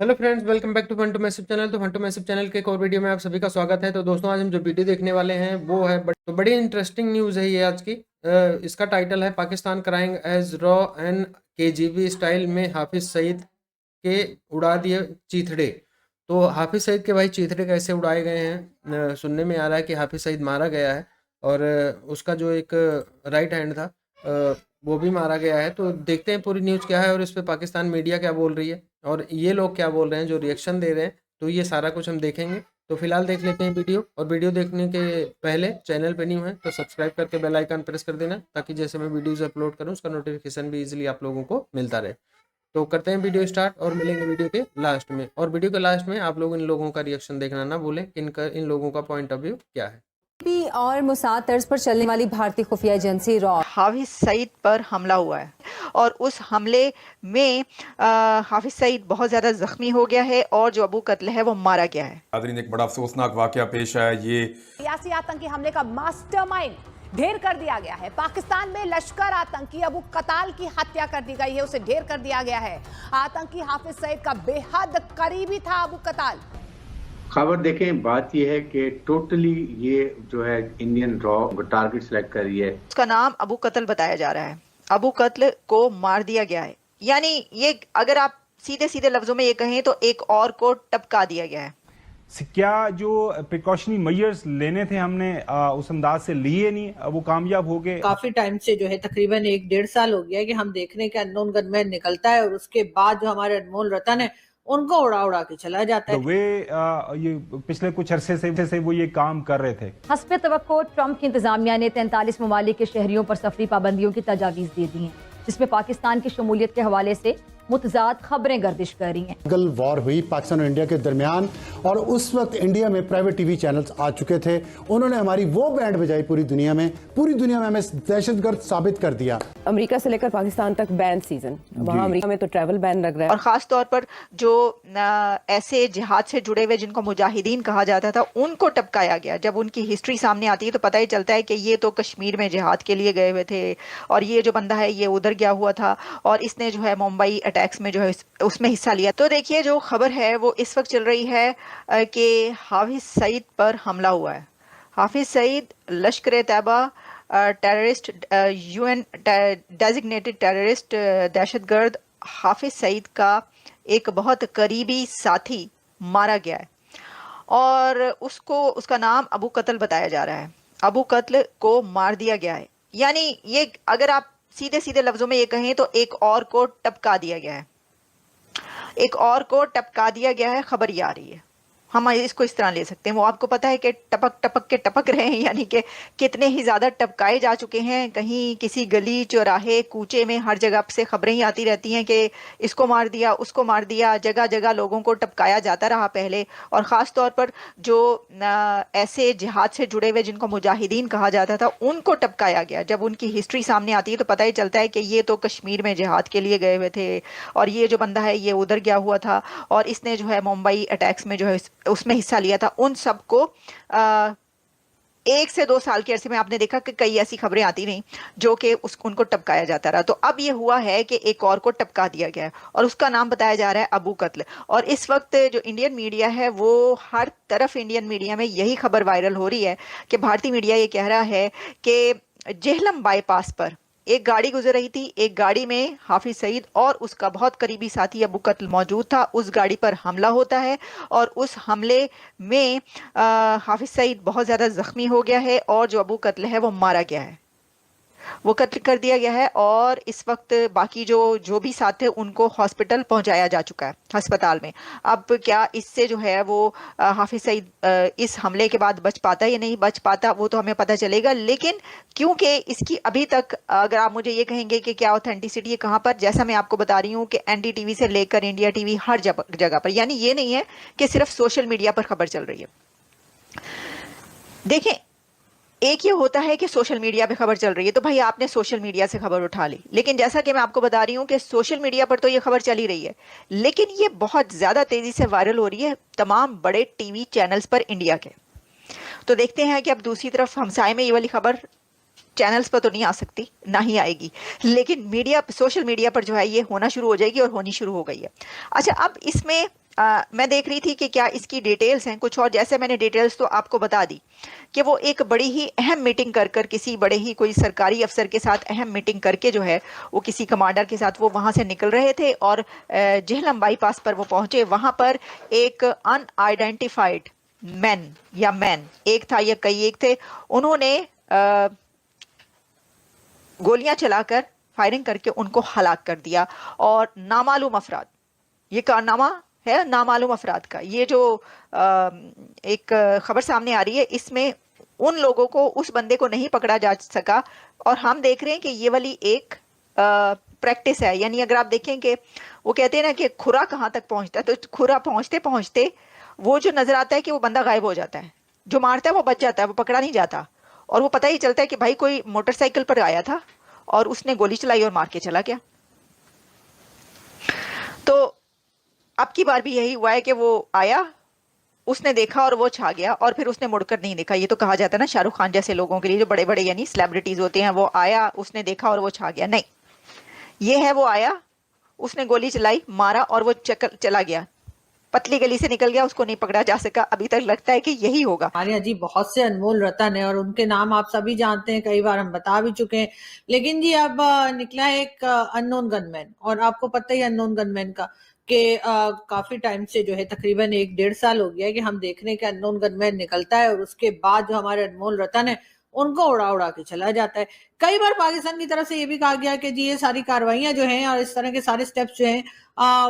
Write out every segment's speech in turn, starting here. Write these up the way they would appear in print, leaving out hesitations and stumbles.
Hello friends, welcome back to fun to massive channel. तो fun to massive channel के एक और video में आप सभी का स्वागत है। तो दोस्तों, आज हम जो वीडियो देखने वाले हैं वो है बड़ी इंटरेस्टिंग न्यूज़ है ये आज की। इसका टाइटल है पाकिस्तान क्राइंग एज रॉ एंड केजीबी स्टाइल में हाफिज सईद के उड़ा दिए चीथड़े। तो हाफिज सईद के भाई चीथड़े कैसे उड़ाए गए हैं, सुनने में आ रहा है कि हाफिज सईद मारा गया है और उसका जो एक राइट हैंड था वो भी मारा गया है। तो देखते हैं पूरी न्यूज़ क्या है और इस पे पाकिस्तान मीडिया क्या बोल रही है और ये लोग क्या बोल रहे हैं जो रिएक्शन दे रहे हैं। तो ये सारा कुछ हम देखेंगे। तो फिलहाल देख लेते हैं वीडियो, और वीडियो देखने के पहले चैनल पे न्यू है तो सब्सक्राइब करके बेल आइकन प्रेस कर देना, ताकि जैसे मैं वीडियोस अपलोड करूं उसका नोटिफिकेशन भी इजीली आप लोगों को मिलता रहे। तो करते हैं वीडियो स्टार्ट और मिलेंगे वीडियो के लास्ट में। और वीडियो के लास्ट में आप लोग इन लोगों का रिएक्शन देखना ना भूलें, इन लोगों का पॉइंट ऑफ व्यू क्या है। और मुसाद तर्ज पर चलने वाली भारतीय खुफिया एजेंसी रॉ हाफिज सईद पर हमला हुआ है और उस हमले में हाफिज सईद बहुत ज़्यादा जख्मी हो गया है और जो अबू कत्ल है वो मारा गया है। नाज़रीन, एक बड़ा अफसोसनाक वाकया पेश आया। ये सियासी आतंकी हमले का मास्टरमाइंड ढेर कर दिया गया है। पाकिस्तान में लश्कर आतंकी अबू कताल की हत्या कर दी गई है, उसे ढेर कर दिया गया है। आतंकी हाफिज सईद का बेहद करीबी था अबू कताल। खबर देखें, बात यह है कि टोटली ये जो है इंडियन रॉ टारगेट सेलेक्ट कर रही है। उसका नाम अबू कत्ल बताया जा रहा है। अबू कत्ल को मार दिया गया है, यानी ये अगर आप सीधे सीधे लफ्जों में ये कहें तो एक और को टपका दिया गया है। क्या जो प्रिकॉशनरी मेजर्स लेने थे हमने उस अंदाज से लिए नहीं, वो कामयाब हो गए। काफी टाइम से जो है तकरीबन 1-1.5 साल हो गया है कि हम देख रहे हैं कि अननोन गनमैन निकलता है और उसके बाद जो हमारे अनमोल रतन है उनको उड़ा उड़ा के चला जाता है। वे ये पिछले कुछ अरसे से वो ये काम कर रहे थे। हस्ब तवक्को ट्रंप की इंतजामिया ने 43 ममालिक के शहरियों पर सफरी पाबंदियों की तजावीज़ दे दी हैं, जिसमें पाकिस्तान की शमूलियत के हवाले से मुतजाद खबरें गर्दिश कर रही हैं। गल वॉर हुई पाकिस्तान और इंडिया के दरमियान, और उस वक्त इंडिया में प्राइवेट टीवी चैनल्स आ चुके थे। उन्होंने हमारी वो बैंड बजाई पूरी दुनिया में हमें दहशतगर्द साबित कर दिया। अमेरिका से लेकर पाकिस्तान तक बैन सीजन, वहाँ अमेरिका में तो ट्रैवल बैन लग रहा है। और ख़ास तौर पर जो ऐसे जिहाद से जुड़े हुए जिनको मुजाहिदीन कहा जाता था उनको टपकाया गया। जब उनकी हिस्ट्री सामने आती है तो पता ही चलता है कि ये तो कश्मीर में जिहाद के लिए गए हुए थे और ये जो बंदा है ये उधर गया हुआ था और इसने जो है मुंबई अटैक्स में जो है उसमें हिस्सा लिया। तो देखिए, जो खबर है वो इस वक्त चल रही है कि हाफिज सईद पर हमला हुआ है। Hafiz Saeed Lashkar Taiba terrorist, UN designated terrorist, दहशतगर्द हाफिज सईद का एक बहुत करीबी साथी मारा गया है और उसका नाम अबू कत्ल बताया जा रहा है। अबू कत्ल को मार दिया गया है, यानी ये अगर आप सीधे सीधे लफ्जों में ये कहें तो एक और को टपका दिया गया है। एक और को टपका दिया गया है, खबर ये आ रही है। हम इसको इस तरह ले सकते हैं, वो आपको पता है कि टपक टपक के टपक रहे हैं, यानी कि कितने ही ज़्यादा टपकाए जा चुके हैं। कहीं किसी गली चौराहे कूचे में हर जगह से खबरें ही आती रहती हैं कि इसको मार दिया, उसको मार दिया। जगह जगह लोगों को टपकाया जाता रहा पहले, और ख़ास तौर पर जो ऐसे जिहाद से जुड़े हुए जिनको मुजाहिदीन कहा जाता था उनको टपकाया गया। जब उनकी हिस्ट्री सामने आती है तो पता ही चलता है कि ये तो कश्मीर में जिहाद के लिए गए हुए थे और ये जो बंदा है ये उधर गया हुआ था और इसने जो है मुंबई अटैक्स में जो है उसमें हिस्सा लिया था। उन सबको 1 से 2 साल के अरसे में आपने देखा कि कई ऐसी खबरें आती रहीं जो कि उनको टपकाया जाता रहा। तो अब ये हुआ है कि एक और को टपका दिया गया है और उसका नाम बताया जा रहा है अबू कत्ल। और इस वक्त जो इंडियन मीडिया है वो हर तरफ इंडियन मीडिया में यही खबर वायरल हो रही है कि भारतीय मीडिया ये कह रहा है कि जेहलम बाईपास पर एक गाड़ी गुजर रही थी, एक गाड़ी में हाफिज सईद और उसका बहुत करीबी साथी अबू कत्ल मौजूद था। उस गाड़ी पर हमला होता है और उस हमले में हाफिज सईद बहुत ज़्यादा ज़ख्मी हो गया है और जो अबू कत्ल है वो मारा गया है, वो कत्ल कर दिया गया है। और इस वक्त बाकी जो भी साथ थे उनको हॉस्पिटल पहुंचाया जा चुका है, अस्पताल में। अब क्या इससे जो है वो हाफिज सईद इस हमले के बाद बच पाता या नहीं बच पाता वो तो हमें पता चलेगा। लेकिन क्योंकि इसकी अभी तक, अगर आप मुझे ये कहेंगे कि क्या ऑथेंटिसिटी है कहाँ पर, जैसा मैं आपको बता रही हूँ कि NDTV से लेकर इंडिया TV हर जगह पर, यानी ये नहीं है कि सिर्फ सोशल मीडिया पर खबर चल रही है। देखें, एक ये होता है कि सोशल मीडिया पे खबर चल रही है तो भाई आपने सोशल मीडिया से खबर उठा ली, लेकिन जैसा कि मैं आपको बता रही हूँ कि सोशल मीडिया पर तो ये खबर चली रही है लेकिन ये बहुत ज़्यादा तेज़ी से वायरल हो रही है तमाम बड़े टीवी चैनल्स पर इंडिया के। तो देखते हैं कि अब दूसरी तरफ हमसाए में ये वाली खबर चैनल्स पर तो नहीं आ सकती, ना ही आएगी, लेकिन सोशल मीडिया पर जो है ये होना शुरू हो जाएगी और होनी शुरू हो गई है। अच्छा, अब इसमें मैं देख रही थी कि क्या इसकी डिटेल्स हैं कुछ, और जैसे मैंने डिटेल्स तो आपको बता दी कि वो एक बड़ी ही अहम मीटिंग कर किसी बड़े ही कोई सरकारी अफसर के साथ अहम मीटिंग करके जो है वो किसी कमांडर के साथ वो वहाँ से निकल रहे थे और जेहलम बाईपास पर वो पहुँचे। वहाँ पर एक अनआइडेंटिफाइड मैन एक था या कई एक थे, उन्होंने गोलियां चलाकर फायरिंग करके उनको हलाक कर दिया। और नामालूम अफराद, ये कारनामा है नामालूम अफराद का। ये जो एक खबर सामने आ रही है इसमें उन लोगों को, उस बंदे को नहीं पकड़ा जा सका। और हम देख रहे हैं कि ये वाली एक प्रैक्टिस है। यानी अगर आप देखें कि वो कहते हैं ना कि खुरा कहाँ तक पहुंचता है, तो खुरा पहुंचते पहुंचते वो जो नजर आता है कि वो बंदा गायब हो जाता है, जो मारता है वो बच जाता है, वो पकड़ा नहीं जाता। और वो पता ही चलता है कि भाई कोई मोटरसाइकिल पर आया था और उसने गोली चलाई और मार के चला गया। तो अब की बार भी यही हुआ है कि वो आया, उसने देखा और वो छा गया और फिर उसने मुड़कर नहीं देखा। ये तो कहा जाता है ना शाहरुख खान जैसे लोगों के लिए, जो बड़े बड़े यानी सेलिब्रिटीज होते हैं, वो आया, उसने देखा और वो छा गया। नहीं, ये है वो आया, उसने गोली चलाई, मारा और वो चला गया, पतली गली से निकल गया, उसको नहीं पकड़ा जा सका। अभी तक लगता है कि यही होगा। हमारे यहाँ जी बहुत से अनमोल रतन है और उनके नाम आप सभी जानते हैं, कई बार हम बता भी चुके हैं। लेकिन जी अब निकला एक अननोन गनमैन, और आपको पता ही अननोन गनमैन का कि काफी टाइम से जो है तकरीबन 1-1.5 साल हो गया है कि हम देख रहे हैं कि अननोन गनमैन निकलता है और उसके बाद जो हमारे अनमोल रतन है उनको उड़ा के चला जाता है। कई बार पाकिस्तान की तरफ से ये भी कहा गया कि जी ये सारी कार्रवाइयां जो हैं और इस तरह के सारे स्टेप्स जो हैं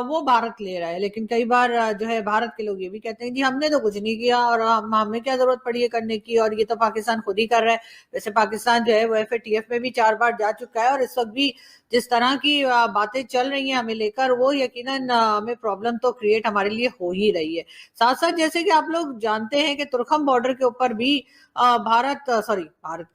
वो भारत ले रहा है। लेकिन कई बार जो है भारत के लोग ये भी कहते हैं जी हमने तो कुछ नहीं किया और हमें क्या जरूरत पड़ी है करने की, और ये तो पाकिस्तान खुद ही कर रहा है। वैसे पाकिस्तान जो है वो FATF में भी 4 बार जा चुका है और इस वक्त भी जिस तरह की बातें चल रही हैं हमें लेकर, वो यकीनन हमें प्रॉब्लम तो क्रिएट हमारे लिए हो ही रही है। साथ साथ जैसे कि आप लोग जानते हैं कि तुर्खम बॉर्डर के ऊपर भी भारत कह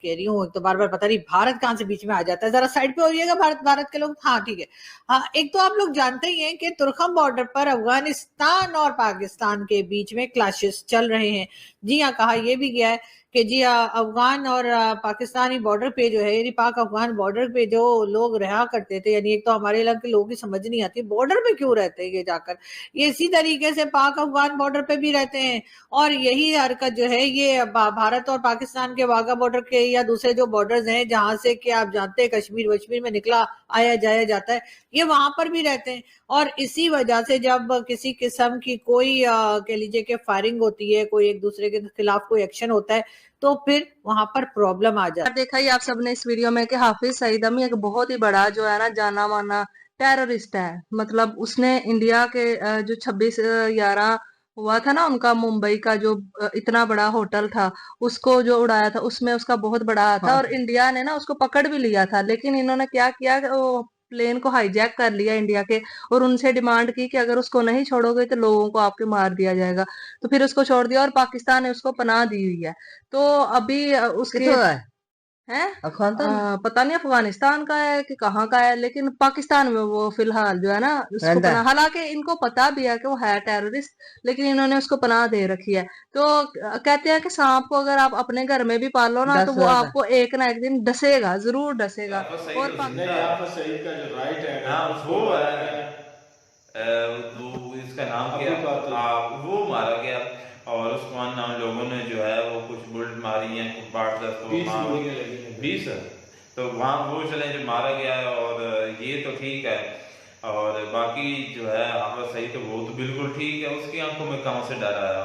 रही हूँ, तो बार बार पता नहीं भारत कहाँ से बीच में आ जाता है, जरा साइड पे हो जाइएगा भारत के लोग। हाँ ठीक है। हाँ, एक तो आप लोग जानते ही हैं कि तुर्खम बॉर्डर पर अफगानिस्तान और पाकिस्तान के बीच में क्लैशेस चल रहे हैं। जी हाँ, कहा यह भी गया है कि जी अफगान और पाकिस्तानी बॉर्डर पे जो है, यानी पाक अफगान बॉर्डर पे जो लोग रहा करते थे, यानी एक तो हमारे इलाके के लोगों की समझ नहीं आती बॉर्डर पे क्यों रहते हैं ये जाकर, ये इसी तरीके से पाक अफगान बॉर्डर पे भी रहते हैं। और यही हरकत जो है ये भारत और पाकिस्तान के वाघा बॉर्डर के या दूसरे जो बॉर्डर्स हैं जहां से कि आप जानते हैं कश्मीर वश्मीर में निकला आया जाया जाता है, ये वहां पर भी रहते हैं। और इसी वजह से जब किसी किस्म की कोई कह लीजिए कि फायरिंग होती है, कोई एक दूसरे के खिलाफ कोई एक्शन होता है, तो फिर वहां पर प्रॉब्लम आ जाती है। देखा ही आप सबने इस वीडियो में कि हाफिज सईद अमी एक बहुत ही बड़ा जो है ना जाना माना टेररिस्ट है। मतलब उसने इंडिया के जो 26/11 हुआ था ना उनका, मुंबई का जो इतना बड़ा होटल था उसको जो उड़ाया था, उसमें उसका बहुत बड़ा हाथ था। और इंडिया ने ना उसको पकड़ भी लिया था, लेकिन इन्होंने क्या किया, वो प्लेन को हाईजैक कर लिया इंडिया के और उनसे डिमांड की कि अगर उसको नहीं छोड़ोगे तो लोगों को आपके मार दिया जाएगा। तो फिर उसको छोड़ दिया और पाकिस्तान ने उसको पनाह दी हुई है। तो अभी उसके पता नहीं अफगानिस्तान का है कि कहाँ का है, लेकिन पाकिस्तान में वो फिलहाल जो है ना उसको पनाह, हालांकि इनको पता भी है कि वो है टेररिस्ट, लेकिन इन्होंने उसको पनाह दे रखी है। तो कहते हैं कि सांप को अगर आप अपने घर में भी पालो ना तो वो आपको एक ना एक दिन डसेगा, जरूर डसेगा। और इसका नाम क्या, वो मारा गया और उस्मान नाम लोगों ने जो है वो कुछ बुलेट मारी हैं, कुछ 20 तो वहाँ वो चले जो मारा गया है। और ये तो ठीक है, और बाकी जो है हाफिज सईद तो वो तो बिल्कुल ठीक है। उसकी आंखों में कहाँ से डर आया,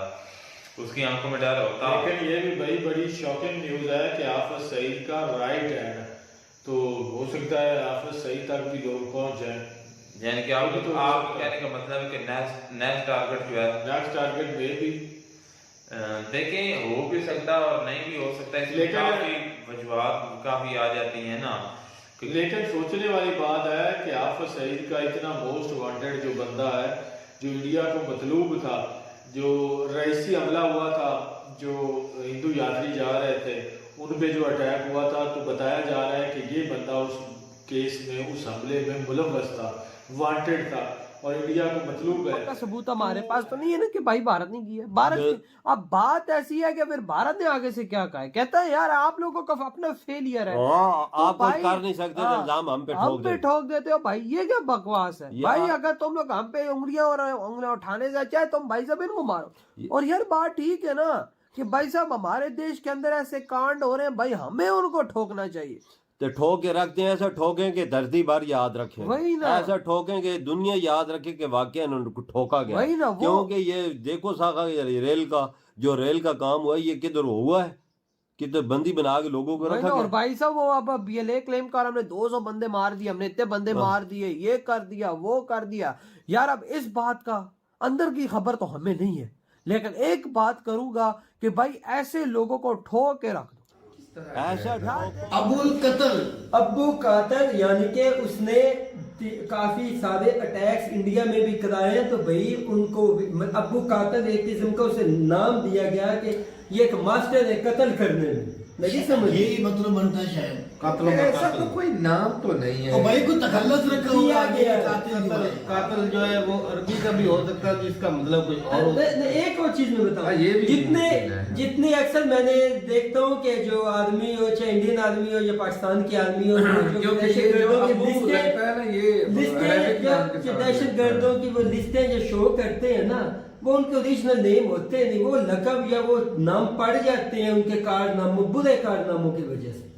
उसकी आंखों में डर होता। लेकिन ये भी बड़ी शॉकिंग न्यूज है कि हाफिज सईद का राइट हैंड, तो हो सकता है हाफिज सईद तक भी लोग पहुंच जाए। यानी कि आप कहने का मतलब है कि नेक्स्ट टारगेट जो है, नेक्स्ट टारगेट में भी देखें हो भी सकता है और नहीं भी हो सकता है। इसलिए काफी वजूहात काफी आ जाती हैं ना। लेकिन सोचने वाली बात है कि हाफिज सईद का इतना मोस्ट वांटेड जो बंदा है, जो इंडिया को मतलूब था, जो रईसी हमला हुआ था, जो हिंदू यात्री जा रहे थे उन पे जो अटैक हुआ था, तो बताया जा रहा है कि ये बंदा उस केस में, उस हमले में मुलव्वस था, वांटेड था। और इंडिया को मतलूब है। का सबूत हमारे पास तो नहीं है ना कि भाई भारत ने की है। भारत अब बात ऐसी है कि फिर भारत ने आगे से क्या कहा है, कहता है यार आप लोगों का अपना फेलियर है, आप कर नहीं सकते, इल्जाम हम पे ठोक देते हो भाई, ये क्या बकवास है भाई। अगर तुम लोग हम पे उंगलियां उठाने से चाहे तुम भाई साहब इनको मारो। और यार बात ठीक है ना कि भाई साहब हमारे देश के अंदर ऐसे कांड हो रहे हैं, भाई हमें उनको ठोकना चाहिए। तो ठोक के रखते हैं, ऐसा ठोकेंगे धरती भर याद रखें, वही ना, ऐसा ठोकेंगे दुनिया याद रखे कि वाकई उनको ठोका गया। वही ना, क्योंकि ये देखो साखा रेल का काम हुआ ये किधर हुआ है, किधर बंदी बना के लोगों को रखा। और भाई साहब वो अब BLA क्लेम कर हमने 200 बंदे मार दिए, हमने इतने बंदे मार दिए, ये कर दिया वो कर दिया। यार अब इस बात का अंदर की खबर तो हमें नहीं है, लेकिन एक बात करूंगा कि भाई ऐसे लोगों को ठोक के रख दो। ऐसा अबू कातर यानी कि उसने काफी सारे अटैक्स इंडिया में भी कराए हैं, तो भाई उनको अबू कातर एक किस्म का उसे नाम दिया गया कि ये एक मास्टर है कत्ल करने में। नहीं समझ यही मतलब बनता है शायद ऐसा तो कोई नाम तो नहीं है भाई को तखल्लुस रखा हुआ गया। कातिल जो है वो अरबी का भी हो सकता है जिसका मतलब कोई और। एक और चीज में बताऊं, जितने अक्सर मैंने देखता हूँ कि जो आदमी हो, चाहे इंडियन आदमी हो या पाकिस्तान के आदमी हो, दहशत गर्दों की वो लिस्टें जो शो करते हैं ना, वो उनके ओरिजिनल नेम होते नहीं, वो लकब या वो नाम पड़ जाते हैं उनके कारनामों, बुरे कारनामों की वजह से।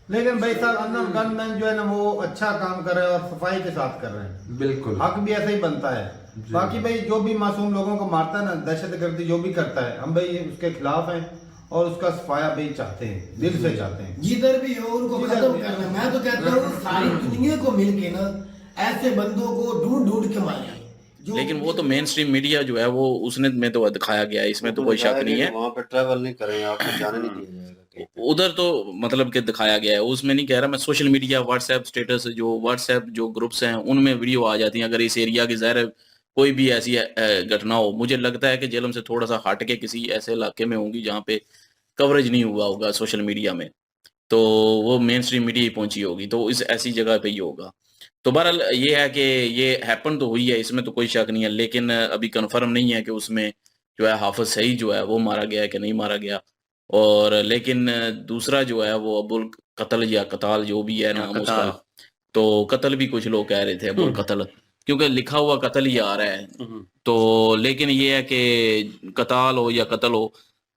लेकिन भाई साहब अननोन गनमैन जो है ना वो अच्छा काम कर रहे हैं और सफाई के साथ कर रहे हैं, बिल्कुल हक भी ऐसा ही बनता है। बाकी भाई जो भी मासूम लोगों को मारता है ना, दहशतगर्दी जो भी करता है, हम भाई उसके खिलाफ हैं और उसका सफाया भाई चाहते हैं, दिल से चाहते हैं, जिधर भी हो उनको खत्म करना। मैं तो कहता हूँ सारी दुनिया को मिलके ना ऐसे बंदों को ढूंढ ढूंढ के मारे। लेकिन वो तो मेन स्ट्रीम मीडिया जो है वो उसने में तो दिखाया गया है, इसमें तो कोई शक नहीं है। वहाँ पे ट्रैवल नहीं करेंगे, आपको जाने नहीं दिया जाएगा। उधर तो मतलब कि दिखाया गया है, उसमें नहीं कह रहा मैं। सोशल मीडिया व्हाट्सएप स्टेटस, जो व्हाट्सएप जो ग्रुप्स हैं उनमें वीडियो आ जाती हैं। अगर इस एरिया की ज़ाहिर कोई भी ऐसी घटना हो, मुझे लगता है कि जेलम से थोड़ा सा हट के किसी ऐसे इलाके में होंगी जहाँ पे कवरेज नहीं हुआ होगा सोशल मीडिया में, तो वो मेन स्ट्रीम मीडिया ही पहुंची होगी, तो इस ऐसी जगह पे ही होगा। तो बहरहाल ये है कि ये हैपन तो हुई है, इसमें तो कोई शक नहीं है, लेकिन अभी कंफर्म नहीं है कि उसमें जो है हाफिज सईद जो है वो मारा गया है कि नहीं मारा गया। और लेकिन दूसरा जो है वो अबुल कत्ल या कताल जो भी है नाम उसका, तो कत्ल भी कुछ लोग कह रहे थे अबुल कत्ल, क्योंकि लिखा हुआ कत्ल ही आ रहा है। तो लेकिन ये है कि कताल हो या कत्ल हो,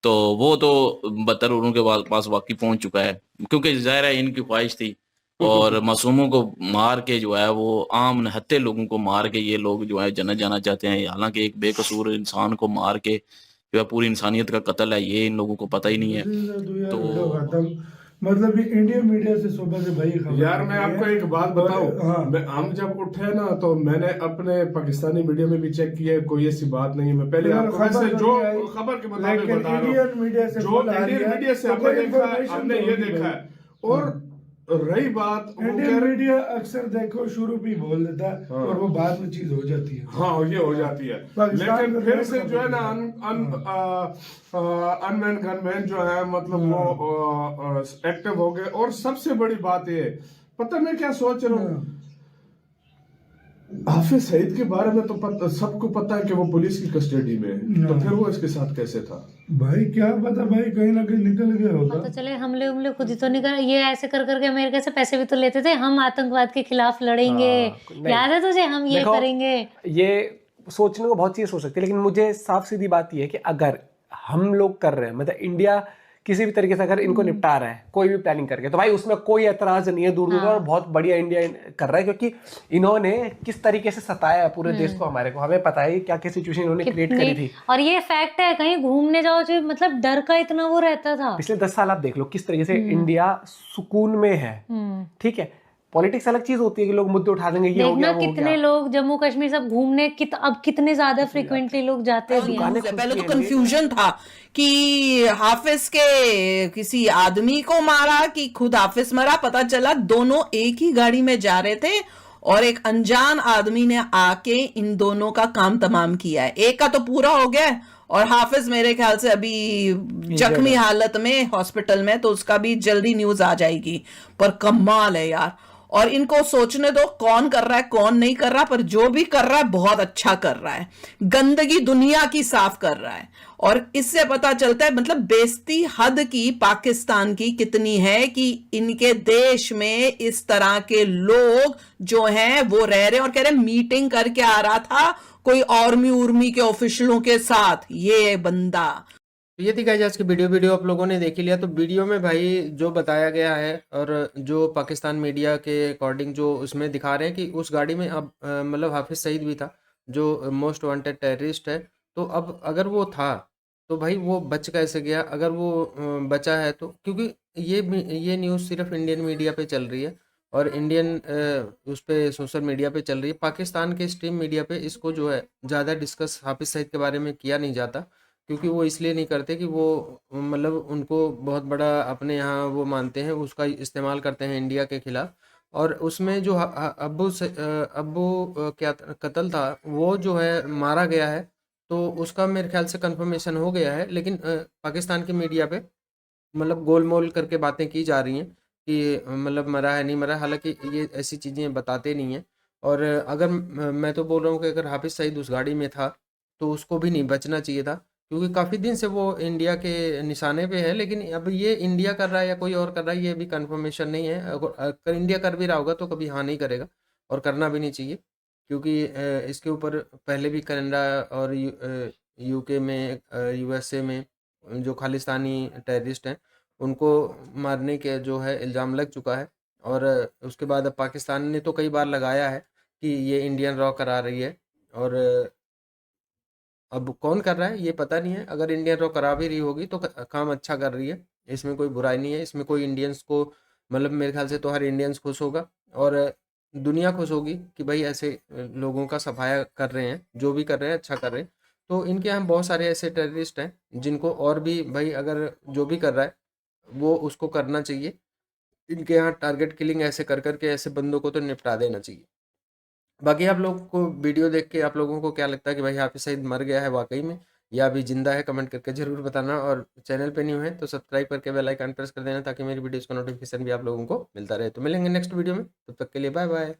तो वो तो बदतर उनके पास वाकई पहुंच चुका है, क्योंकि ज़ाहिर है इनकी ख्वाहिश थी और मासूमों को मार के जो है वो आम निहत्ते लोगों को मार के ये लोग जो है जन्नत जाना चाहते हैं। हालांकि एक बेकसूर इंसान को मार के जो है पूरी इंसानियत का कत्ल है, ये इन लोगों को पता ही नहीं है। तो मतलब इंडियन मीडिया से सुबह से भाई खबर। यार मैं आपको एक बात बताऊं, हम जब उठे ना तो मैंने अपने पाकिस्तानी मीडिया में भी चेक किया, कोई ऐसी बात नहीं है। मैं पहले आपको वैसे जो खबर के मुताबिक बता रहा हूँ, जो इंडियन मीडिया से हमने देखा है, हमने ये देखा है। और रही बात, इंडियन मीडिया अक्सर देखो शुरू भी बोल देता है और वो बाद में चीज हो जाती है। हाँ ये हो जाती है, लेकिन फिर से जो है ना अनमैन गनमैन जो है मतलब वो एक्टिव हो गए। और सबसे बड़ी बात ये, पता मैं क्या सोच रहा हूँ, हाफिज सईद के बारे में तो सबको पता है कि वो पुलिस की कस्टडी में है, तो फिर वो इसके साथ कैसे था भाई क्या पता, भाई कहीं ना कहीं निकल गया होगा। तो चले हमले खुद ही तो नहीं कर, ये ऐसे कर करके अमेरिका से पैसे भी तो लेते थे, हम आतंकवाद के खिलाफ लड़ेंगे, याद है तुझे, हम ये करेंगे। ये सोचने को बहुत चीज़ सोच सकती है, लेकिन मुझे साफ सीधी बात ये है कि अगर हम लोग कर रहे हैं, मतलब इंडिया किसी भी तरीके से अगर इनको निपटा रहा है कोई भी प्लानिंग करके, तो भाई उसमें कोई एतराज नहीं है दूर दूर, और बहुत बढ़िया इंडिया कर रहा है, क्योंकि इन्होंने किस तरीके से सताया है पूरे देश को, हमारे को हमें पता है क्या क्या सिचुएशन इन्होंने क्रिएट करी थी। और ये फैक्ट है, कहीं घूमने जाओ जो मतलब डर का इतना वो रहता था। पिछले 10 साल आप देख लो किस तरीके से इंडिया सुकून में है। ठीक है, पॉलिटिक्स अलग चीज होती है कि लोग मुद्दे उठा देंगे, ये हो गया, वो कितने लोग जम्मू कश्मीर सब घूमने अब कितने ज्यादा फ्रिक्वेंटली लोग जाते भी हैं। पहले तो कंफ्यूजन था कि हाफिज के किसी आदमी को मारा कि खुद हाफिज मरा, पता चला दोनों एक ही गाड़ी में जा रहे थे और एक अनजान आदमी ने आके इन दोनों का काम तमाम किया है। एक का तो पूरा हो गया और हाफिज मेरे ख्याल से अभी जख्मी हालत में हॉस्पिटल में, तो उसका भी जल्दी न्यूज आ जाएगी। पर कमाल है यार, और इनको सोचने दो कौन कर रहा है कौन नहीं कर रहा, पर जो भी कर रहा है बहुत अच्छा कर रहा है, गंदगी दुनिया की साफ कर रहा है। और इससे पता चलता है मतलब बेइज्जती हद की पाकिस्तान की कितनी है कि इनके देश में इस तरह के लोग जो हैं वो रह रहे हैं, और कह रहे मीटिंग करके आ रहा था कोई आर्मी उर्मी के ऑफिशियलों के साथ ये बंदा। तो ये थी गाइस आज की वीडियो आप लोगों ने देख ही लिया। तो वीडियो में भाई जो बताया गया है और जो पाकिस्तान मीडिया के अकॉर्डिंग जो उसमें दिखा रहे हैं कि उस गाड़ी में अब मतलब हाफिज सईद भी था जो मोस्ट वांटेड टेररिस्ट है। तो अब अगर वो था तो भाई वो बच कैसे गया, अगर वो बचा है तो, क्योंकि ये न्यूज़ सिर्फ इंडियन मीडिया पे चल रही है और इंडियन उस पे सोशल मीडिया पे चल रही है। पाकिस्तान के स्ट्रीम मीडिया पे इसको जो है ज़्यादा डिस्कस हाफिज सईद के बारे में किया नहीं जाता, क्योंकि वो इसलिए नहीं करते कि वो मतलब उनको बहुत बड़ा अपने यहाँ वो मानते हैं, उसका इस्तेमाल करते हैं इंडिया के खिलाफ। और उसमें जो अब्बू क्या कत्ल था वो जो है मारा गया है, तो उसका मेरे ख्याल से कंफर्मेशन हो गया है। लेकिन पाकिस्तान की मीडिया पे मतलब गोलमोल करके बातें की जा रही हैं कि मतलब मरा है नहीं मरा, हालांकि ये ऐसी चीज़ें बताते नहीं हैं। और अगर मैं तो बोल रहा हूँ कि अगर हाफिज सईद उस गाड़ी में था तो उसको भी नहीं बचना चाहिए था, क्योंकि काफ़ी दिन से वो इंडिया के निशाने पे है। लेकिन अब ये इंडिया कर रहा है या कोई और कर रहा है ये भी कंफर्मेशन नहीं है। अगर इंडिया कर भी रहा होगा तो कभी हाँ नहीं करेगा और करना भी नहीं चाहिए, क्योंकि इसके ऊपर पहले भी कनाडा और यूके में यूएसए में जो खालिस्तानी टेररिस्ट हैं उनको मारने के जो है इल्ज़ाम लग चुका है। और उसके बाद अब पाकिस्तान ने तो कई बार लगाया है कि ये इंडियन रॉ करा रही है, और अब कौन कर रहा है ये पता नहीं है। अगर इंडियन रॉ करा भी रही होगी तो काम अच्छा कर रही है, इसमें कोई बुराई नहीं है। इसमें कोई इंडियंस को मतलब मेरे ख्याल से तो हर इंडियंस खुश होगा और दुनिया खुश होगी कि भाई ऐसे लोगों का सफाया कर रहे हैं, जो भी कर रहे हैं अच्छा कर रहे हैं। तो इनके यहाँ बहुत सारे ऐसे टेररिस्ट हैं जिनको और भी भाई अगर जो भी कर रहा है वो उसको करना चाहिए। इनके यहाँ टारगेट किलिंग ऐसे कर करके ऐसे बंदों को तो निपटा देना चाहिए। बाकी आप लोग को वीडियो देख के आप लोगों को क्या लगता है कि भाई हाफिज सईद मर गया है वाकई में या अभी जिंदा है, कमेंट करके जरूर बताना। और चैनल पे न्यू है तो सब्सक्राइब करके बेल आइकन प्रेस कर देना ताकि मेरी वीडियोस का नोटिफिकेशन भी आप लोगों को मिलता रहे। तो मिलेंगे नेक्स्ट वीडियो में, तब तक के लिए बाय बाय।